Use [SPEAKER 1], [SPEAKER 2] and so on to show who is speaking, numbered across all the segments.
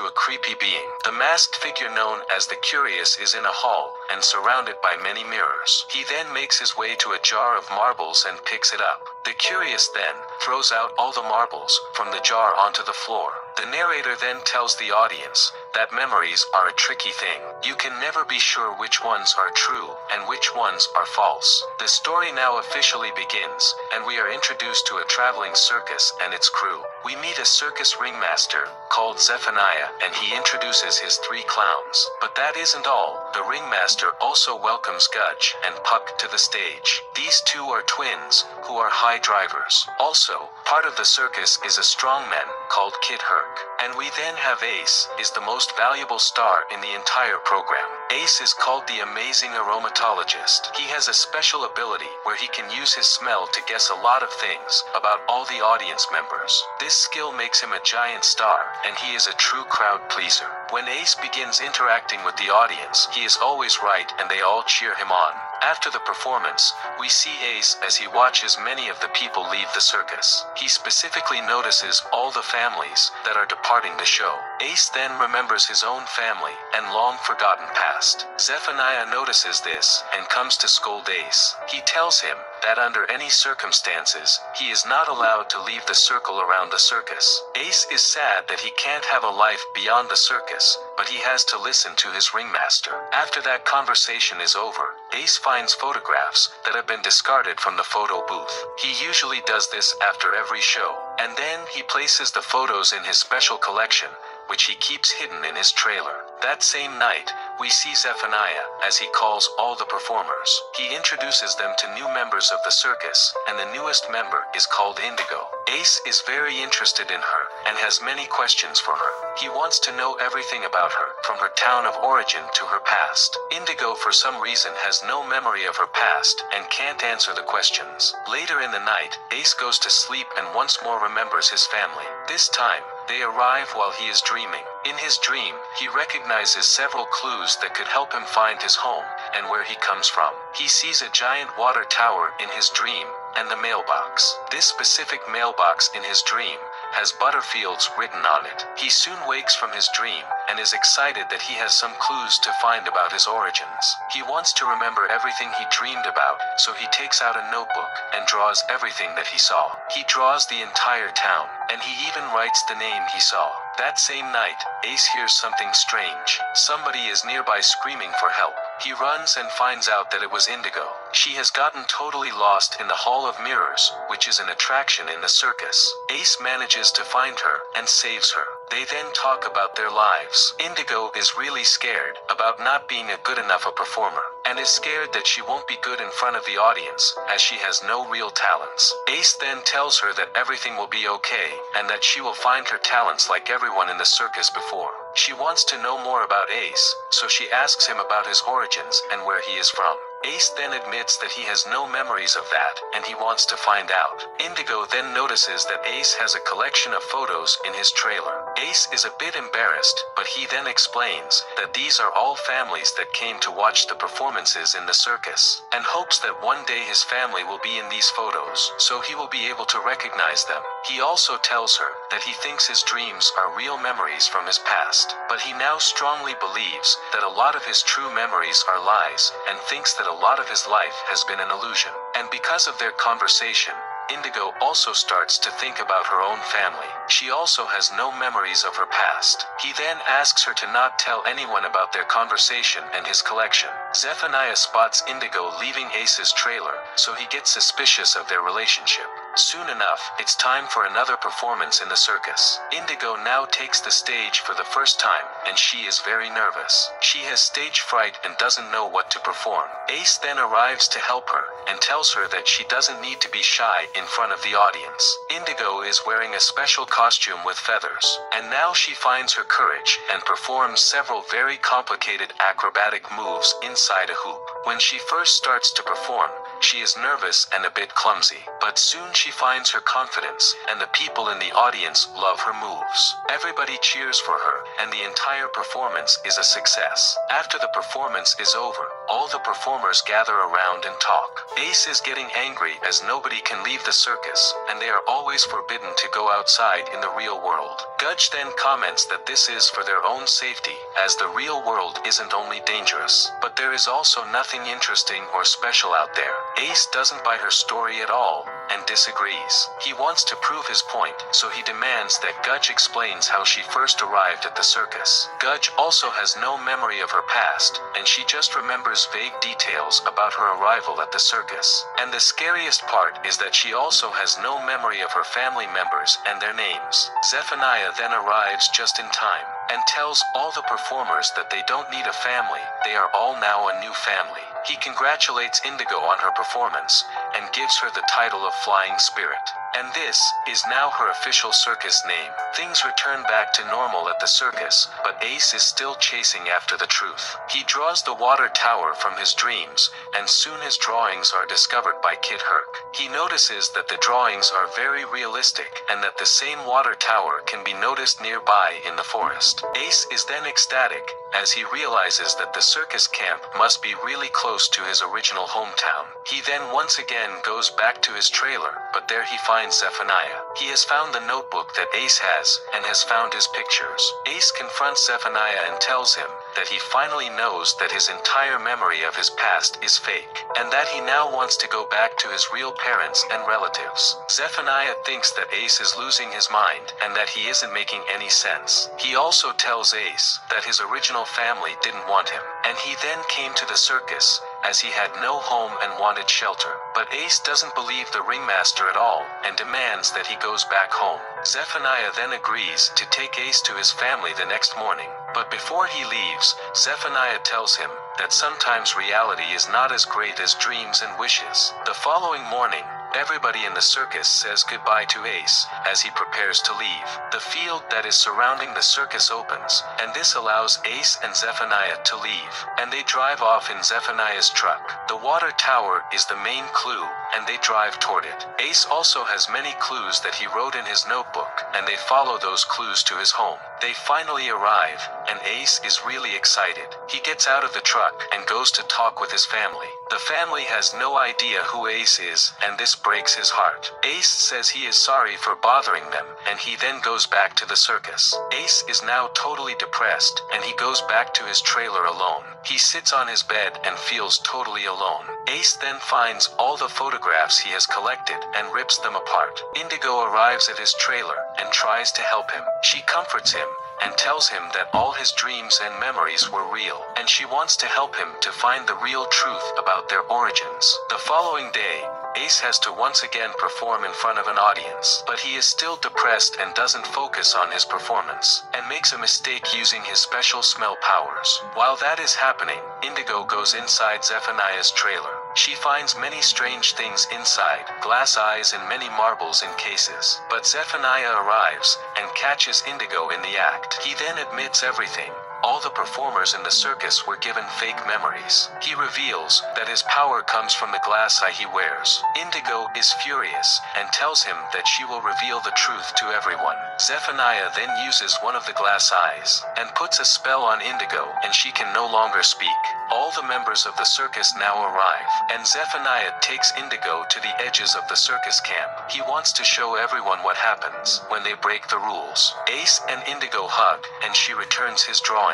[SPEAKER 1] to a creepy being. The masked figure known as the Curious is in a hall, and surrounded by many mirrors. He then makes his way to a jar of marbles and picks it up. The Curious then throws out all the marbles from the jar onto the floor. The narrator then tells the audience that memories are a tricky thing. You can never be sure which ones are true and which ones are false. The story now officially begins, and we are introduced to a traveling circus and its crew. We meet a circus ringmaster called Zephaniah, and he introduces his 3 clowns. But that isn't all. The ringmaster also welcomes Gudge and Puck to the stage. These 2 are twins who are high drivers. Also, part of the circus is a strongman called Kid Herc. And we then have Ace, is the most valuable star in the entire program. Ace is called the amazing aromatologist. He has a special ability where he can use his smell to guess a lot of things about all the audience members. This skill makes him a giant star, and he is a true crowd pleaser. When Ace begins interacting with the audience, he is always right and they all cheer him on. After the performance, we see Ace as he watches many of the people leave the circus. He specifically notices all the families that are departing the show. Ace then remembers his own family and long-forgotten past. Zephaniah notices this and comes to scold Ace. He tells him that under any circumstances, he is not allowed to leave the circle around the circus. Ace is sad that he can't have a life beyond the circus, but he has to listen to his ringmaster. After that conversation is over, Ace finds photographs that have been discarded from the photo booth. He usually does this after every show, and then he places the photos in his special collection, which he keeps hidden in his trailer. That same night, we see Zephaniah as he calls all the performers. He introduces them to new members of the circus, and the newest member is called Indigo. Ace is very interested in her and has many questions for her. He wants to know everything about her, from her town of origin to her past. Indigo for some reason has no memory of her past and can't answer the questions. Later in the night, Ace goes to sleep and once more remembers his family. This time, they arrive while he is dreaming. In his dream, he recognizes several clues that could help him find his home and where he comes from. He sees a giant water tower in his dream and the mailbox. This specific mailbox in his dream has Butterfields written on it. He soon wakes from his dream and is excited that he has some clues to find about his origins. He wants to remember everything he dreamed about, so he takes out a notebook and draws everything that he saw. He draws the entire town, and he even writes the name he saw. That same night, Ace hears something strange. Somebody is nearby screaming for help. He runs and finds out that it was Indigo. She has gotten totally lost in the Hall of Mirrors, which is an attraction in the circus. Ace manages to find her and saves her. They then talk about their lives. Indigo is really scared about not being a good enough a performer, and is scared that she won't be good in front of the audience, as she has no real talents. Ace then tells her that everything will be okay, and that she will find her talents like everyone in the circus before. She wants to know more about Ace, so she asks him about his origins and where he is from. Ace then admits that he has no memories of that, and he wants to find out. Indigo then notices that Ace has a collection of photos in his trailer. Ace is a bit embarrassed, but he then explains that these are all families that came to watch the performances in the circus, and hopes that one day his family will be in these photos, so he will be able to recognize them. He also tells her that he thinks his dreams are real memories from his past, but he now strongly believes that a lot of his true memories are lies, and thinks that a lot of his life has been an illusion. And because of their conversation, Indigo also starts to think about her own family. She also has no memories of her past. He then asks her to not tell anyone about their conversation and his collection. Zephaniah spots Indigo leaving Ace's trailer, so he gets suspicious of their relationship. Soon enough, it's time for another performance in the circus. Indigo now takes the stage for the first time, and she is very nervous. She has stage fright and doesn't know what to perform. Ace then arrives to help her, and tells her that she doesn't need to be shy in front of the audience. Indigo is wearing a special costume with feathers, and now she finds her courage and performs several very complicated acrobatic moves inside a hoop. When she first starts to perform, she is nervous and a bit clumsy, but soon she finds her confidence, and the people in the audience love her moves. Everybody cheers for her, and the entire performance is a success. After the performance is over, all the performers gather around and talk. Ace is getting angry as nobody can leave the circus, and they are always forbidden to go outside in the real world. Gudge then comments that this is for their own safety, as the real world isn't only dangerous, but there is also nothing interesting or special out there. Ace doesn't buy her story at all, and disagrees. He wants to prove his point, so he demands that Gudge explains how she first arrived at the circus. Gudge also has no memory of her past, and she just remembers vague details about her arrival at the circus. And the scariest part is that she also has no memory of her family members and their names. Zephaniah then arrives just in time, and tells all the performers that they don't need a family, they are all now a new family. He congratulates Indigo on her performance, and gives her the title of Flying Spirit. And this is now her official circus name. Things return back to normal at the circus, but Ace is still chasing after the truth. He draws the water tower from his dreams, and soon his drawings are discovered by Kid Herc. He notices that the drawings are very realistic, and that the same water tower can be noticed nearby in the forest. Ace is then ecstatic, as he realizes that the circus camp must be really close to his original hometown. He then once again goes back to his trailer, but there he finds Zephaniah. He has found the notebook that Ace has, and has found his pictures. Ace confronts Zephaniah and tells him that he finally knows that his entire memory of his past is fake, and that he now wants to go back to his real parents and relatives. Zephaniah thinks that Ace is losing his mind, and that he isn't making any sense. He also tells Ace that his original family didn't want him, and he then came to the circus, as he had no home and wanted shelter. But Ace doesn't believe the ringmaster at all, and demands that he goes back home. Zephaniah then agrees to take Ace to his family the next morning, but before he leaves, Zephaniah tells him that sometimes reality is not as great as dreams and wishes. The following morning, everybody in the circus says goodbye to Ace, as he prepares to leave. The field that is surrounding the circus opens, and this allows Ace and Zephaniah to leave, and they drive off in Zephaniah's truck. The water tower is the main clue, and they drive toward it. Ace also has many clues that he wrote in his notebook, and they follow those clues to his home. They finally arrive, and Ace is really excited. He gets out of the truck and goes to talk with his family. The family has no idea who Ace is, and this breaks his heart. Ace says he is sorry for bothering them, and he then goes back to the circus. Ace is now totally depressed, and he goes back to his trailer alone. He sits on his bed and feels totally alone. Ace then finds all the photographs he has collected and rips them apart. Indigo arrives at his trailer and tries to help him. She comforts him and tells him that all his dreams and memories were real, and she wants to help him to find the real truth about their origins. The following day, Ace has to once again perform in front of an audience, but he is still depressed and doesn't focus on his performance, and makes a mistake using his special smell powers. While that is happening, Indigo goes inside Zephaniah's trailer. She finds many strange things inside, glass eyes and many marbles in cases. But Zephaniah arrives, and catches Indigo in the act. He then admits everything. All the performers in the circus were given fake memories. He reveals that his power comes from the glass eye he wears. Indigo is furious, and tells him that she will reveal the truth to everyone. Zephaniah then uses one of the glass eyes, and puts a spell on Indigo, and she can no longer speak. All the members of the circus now arrive, and Zephaniah takes Indigo to the edges of the circus camp. He wants to show everyone what happens when they break the rules. Ace and Indigo hug, and she returns his drawings.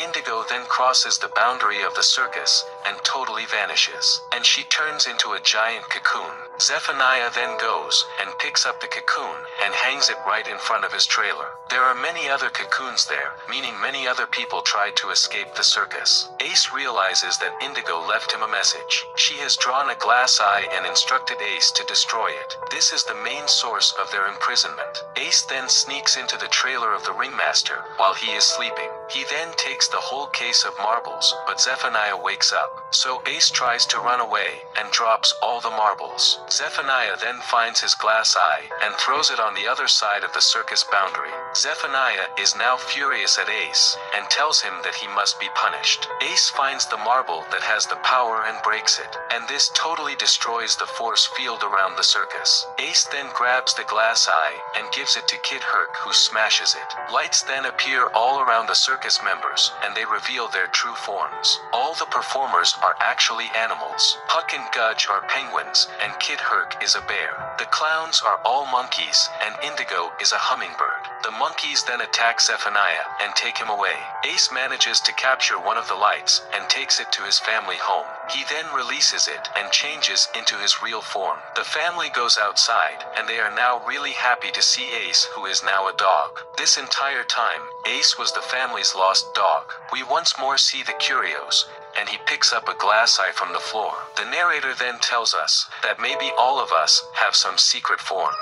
[SPEAKER 1] Indigo then crosses the boundary of the circus, and totally vanishes, and she turns into a giant cocoon. Zephaniah then goes, and picks up the cocoon, and hangs it right in front of his trailer. There are many other cocoons there, meaning many other people tried to escape the circus. Ace realizes that Indigo left him a message. She has drawn a glass eye and instructed Ace to destroy it. This is the main source of their imprisonment. Ace then sneaks into the trailer of the ringmaster, while he is sleeping. He then takes the whole case of marbles, but Zephaniah wakes up. So Ace tries to run away, and drops all the marbles. Zephaniah then finds his glass eye, and throws it on the other side of the circus boundary. Zephaniah is now furious at Ace, and tells him that he must be punished. Ace finds the marble that has the power and breaks it, and this totally destroys the force field around the circus. Ace then grabs the glass eye, and gives it to Kid Herc, who smashes it. Lights then appear all around the circus members, and they reveal their true forms. All the performers are actually animals. Puck and Gudge are penguins, and Kid Herc is a bear. The clowns are all monkeys, and Indigo is a hummingbird. The monkeys then attack Zephaniah and take him away. Ace manages to capture one of the lights and takes it to his family home. He then releases it and changes into his real form. The family goes outside, and they are now really happy to see Ace, who is now a dog. This entire time, Ace was the family's lost dog. We once more see the Curios, and he picks up a glass eye from the floor. The narrator then tells us that maybe all of us have some secret form.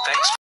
[SPEAKER 1] Thanks.